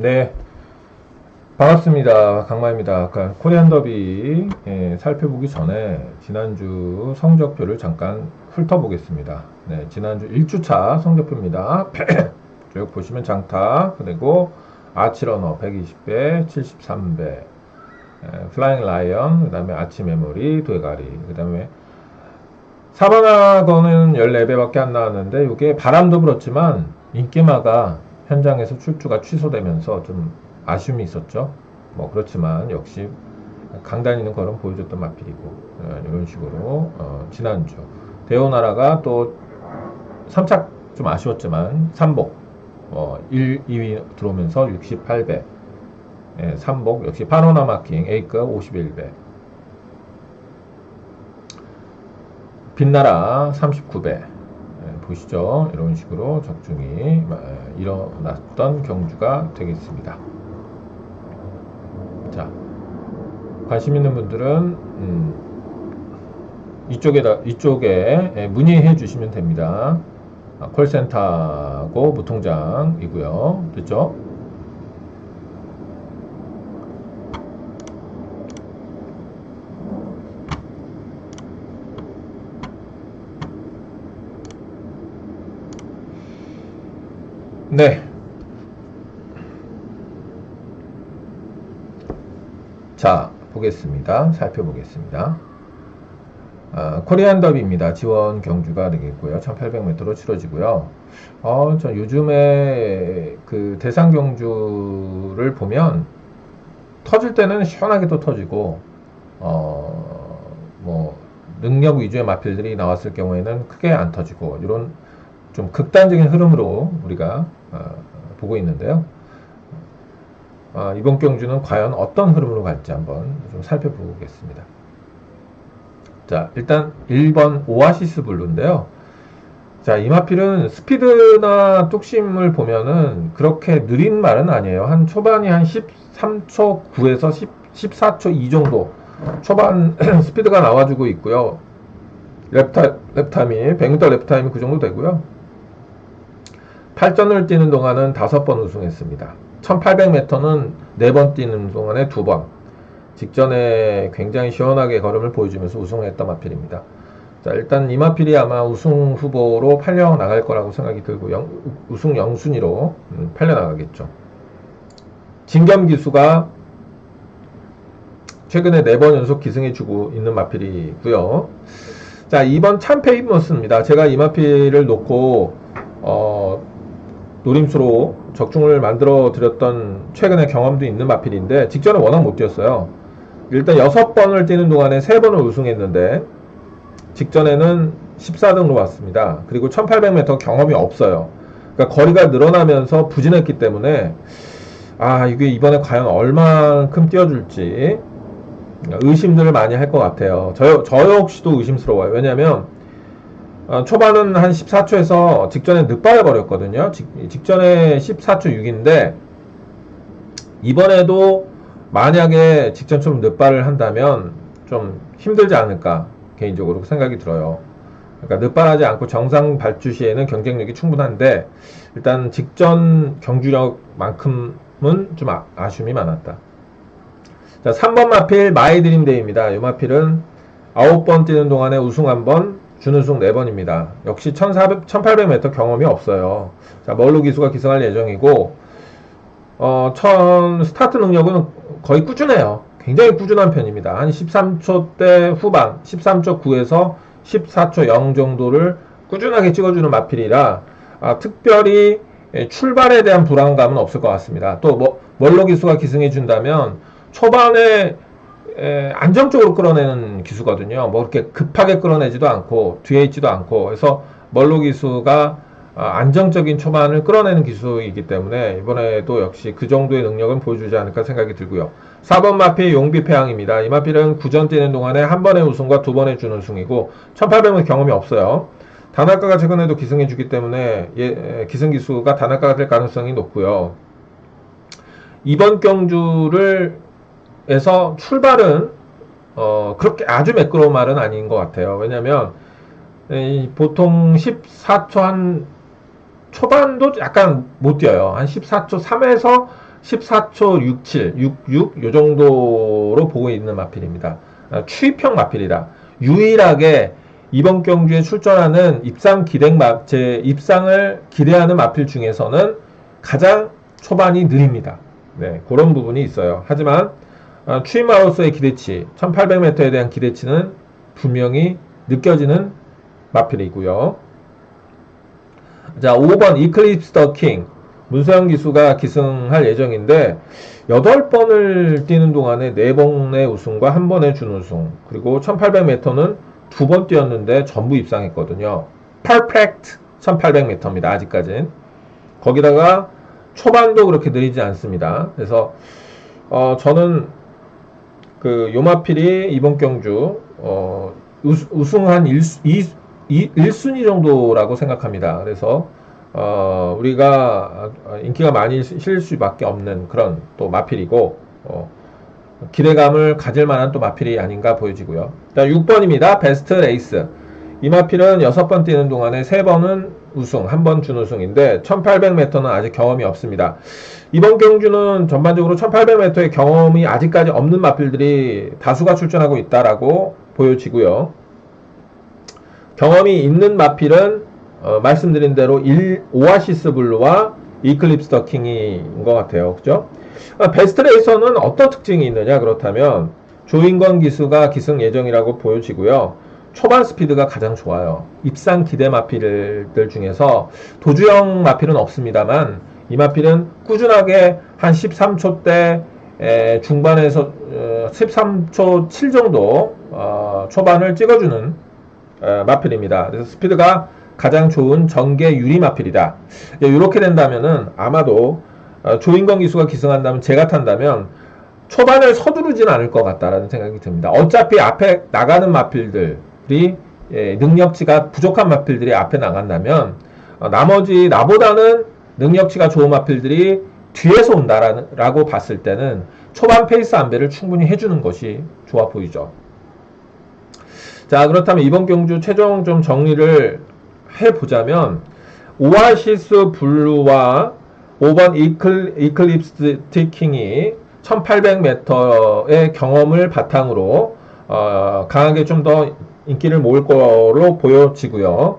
네, 반갑습니다. 강마입니다. 아까 코리안 더비 살펴보기 전에 지난주 성적표를 잠깐 훑어보겠습니다. 네, 지난주 1주차 성적표입니다. 쭉 보시면 장타, 그리고 아치러너 120배, 73배, 플라잉 라이언, 그 다음에 아치 메모리, 되가리, 그 다음에 사바나거는 14배밖에 안 나왔는데 이게 바람도 불었지만 인기마가 현장에서 출주가 취소되면서 좀 아쉬움이 있었죠. 뭐 그렇지만 역시 강단 있는 걸음 보여줬던 마필이고 이런 식으로 지난주 대호나라가 또 3착 좀 아쉬웠지만 삼복 1, 2위 들어오면서 68배, 3복 역시 파노나 마킹 A급 51배, 빛나라 39배. 보시죠. 이런 식으로 적중이 일어났던 경주가 되겠습니다. 자, 관심 있는 분들은 이쪽에 문의해 주시면 됩니다. 콜센터고 무통장이고요. 됐죠? 네. 자, 보겠습니다. 살펴보겠습니다. 코리안 더비입니다. 지원 경주가 되겠고요. 1800m로 치러지고요. 저 요즘에 그 대상 경주를 보면 터질 때는 시원하게 또 터지고, 뭐 능력 위주의 마필들이 나왔을 경우에는 크게 안 터지고, 이런 좀 극단적인 흐름으로 우리가 보고 있는데요. 이번 경주는 과연 어떤 흐름으로 갈지 한번 좀 살펴보겠습니다. 자, 일단 1번 오아시스 블루인데요. 자, 이 마필은 스피드나 뚝심을 보면은 그렇게 느린 말은 아니에요. 한 초반이 한 13초 9에서 14초 2 정도 초반 스피드가 나와주고 있고요. 랩타임이 100m 랩타임이 그 정도 되고요. 8전을 뛰는 동안은 5번 우승했습니다. 1800m는 4번 뛰는 동안에 2번. 직전에 굉장히 시원하게 걸음을 보여주면서 우승했던 마필입니다. 자, 일단 이 마필이 아마 우승 후보로 팔려 나갈 거라고 생각이 들고 우승 영순위로 팔려 나가겠죠. 진겸 기수가 최근에 4번 연속 기승해주고 있는 마필이고요. 자, 2번 참페이머스입니다. 제가 이 마필을 놓고 노림수로 적중을 만들어 드렸던 최근에 경험도 있는 마필인데 직전에 워낙 못 뛰었어요. 일단 6번을 뛰는 동안에 3번을 우승했는데 직전에는 14등으로 왔습니다. 그리고 1800m 경험이 없어요. 그러니까 거리가 늘어나면서 부진했기 때문에 이게 이번에 과연 얼만큼 뛰어줄지 의심들을 많이 할 것 같아요. 저 역시도 의심스러워요. 왜냐면 초반은 한 14초에서 직전에 늦발을 버렸거든요. 직전에 14초 6인데 이번에도 만약에 직전처럼 늦발을 한다면 좀 힘들지 않을까 개인적으로 생각이 들어요. 그러니까 늦발하지 않고 정상 발주 시에는 경쟁력이 충분한데 일단 직전 경주력만큼은 좀 아쉬움이 많았다. 자, 3번 마필 마이드림데이입니다. 이 마필은 9번 뛰는 동안에 우승 1번, 준우승 4번입니다. 역시 1800m 경험이 없어요. 자, 멀로 기수가 기승할 예정이고 스타트 능력은 거의 꾸준해요. 굉장히 꾸준한 편입니다. 한 13초대 후반, 13초 9에서 14초 0 정도를 꾸준하게 찍어주는 마필이라 특별히 출발에 대한 불안감은 없을 것 같습니다. 또 멀로 기수가 기승해준다면 초반에 안정적으로 끌어내는 기수거든요. 뭐 이렇게 급하게 끌어내지도 않고 뒤에 있지도 않고 그래서 멀로 기수가 안정적인 초반을 끌어내는 기수이기 때문에 이번에도 역시 그 정도의 능력은 보여주지 않을까 생각이 들고요. 4번 마필 용비패항입니다. 이 마필은 9전 뛰는 동안에 한 번의 우승과 2번의 준우승이고 1800은 경험이 없어요. 단학가가 최근에도 기승해주기 때문에 기승기수가 단학가가 될 가능성이 높고요. 이번 경주를 에서 출발은 그렇게 아주 매끄러운 말은 아닌 것 같아요. 왜냐면 보통 14초 한 초반도 약간 못 뛰어요. 한 14초 3에서 14초 67, 66 요 정도로 보고 있는 마필입니다. 추입형 마필이다. 유일하게 이번 경주에 출전하는 입상을 기대하는 마필 중에서는 가장 초반이 느립니다. 네, 그런 부분이 있어요. 하지만 추임마로서의 기대치, 1800m에 대한 기대치는 분명히 느껴지는 마필이고요. 자, 5번 이클립스 더 킹. 문서영 기수가 기승할 예정인데 8번을 뛰는 동안에 4번의 우승과 1번의 준우승, 그리고 1800m는 2번 뛰었는데 전부 입상했거든요. 퍼펙트 1800m입니다. 아직까진. 거기다가 초반도 그렇게 느리지 않습니다. 그래서 저는 그 요마필이 이번 경주 우승한 1순위 정도라고 생각합니다. 그래서 우리가 인기가 많이 실릴 수밖에 없는 그런 또 마필이고 기대감을 가질 만한 또 마필이 아닌가 보여지고요. 6번입니다. 베스트 레이스. 이 마필은 6번 뛰는 동안에 3번은 우승, 1번 준우승인데 1800m는 아직 경험이 없습니다. 이번 경주는 전반적으로 1800m의 경험이 아직까지 없는 마필들이 다수가 출전하고 있다라고 보여지고요. 경험이 있는 마필은 말씀드린 대로 오아시스 블루와 이클립스 더 킹인 것 같아요. 그죠? 베스트 레이서는 어떤 특징이 있느냐? 그렇다면 조인건 기수가 기승 예정이라고 보여지고요. 초반 스피드가 가장 좋아요. 입상 기대 마필들 중에서 도주형 마필은 없습니다만 이 마필은 꾸준하게 한 13초대 중반에서 13초 7 정도 초반을 찍어주는 마필입니다. 그래서 스피드가 가장 좋은 전개 유리 마필이다. 이렇게 된다면은 아마도 조인건 기수가 기승한다면, 제가 탄다면 초반을 서두르지는 않을 것 같다라는 생각이 듭니다. 어차피 앞에 나가는 마필들이 능력치가 부족한 마필들이 앞에 나간다면 나머지 나보다는 능력치가 좋은 마필들이 뒤에서 온다라고 봤을 때는 초반 페이스 안배를 충분히 해주는 것이 좋아 보이죠. 자, 그렇다면 이번 경주 최종 좀 정리를 해보자면 오아시스 블루와 5번 이클립스 킹이 1800m의 경험을 바탕으로 강하게 좀 더 인기를 모을 거로 보여지고요.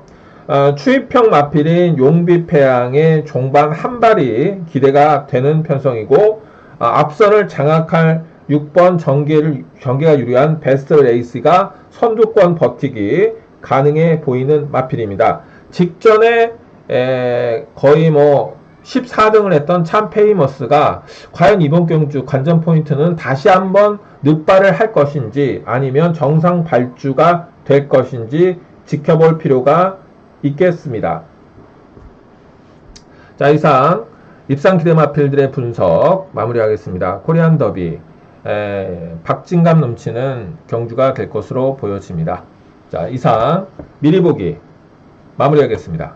추입형 마필인 용비패양의 종반 한 발이 기대가 되는 편성이고, 앞선을 장악할 6번 전개가 유리한 베스트 레이스가 선두권 버티기 가능해 보이는 마필입니다. 직전에 거의 14등을 했던 참페이머스가 과연 이번 경주 관전 포인트는 다시 한번 늑발을 할 것인지 아니면 정상 발주가 될 것인지 지켜볼 필요가 있겠습니다. 자, 이상 입상 기대 마필들의 분석 마무리하겠습니다. 코리안 더비 박진감 넘치는 경주가 될 것으로 보여집니다. 자, 이상 미리 보기 마무리하겠습니다.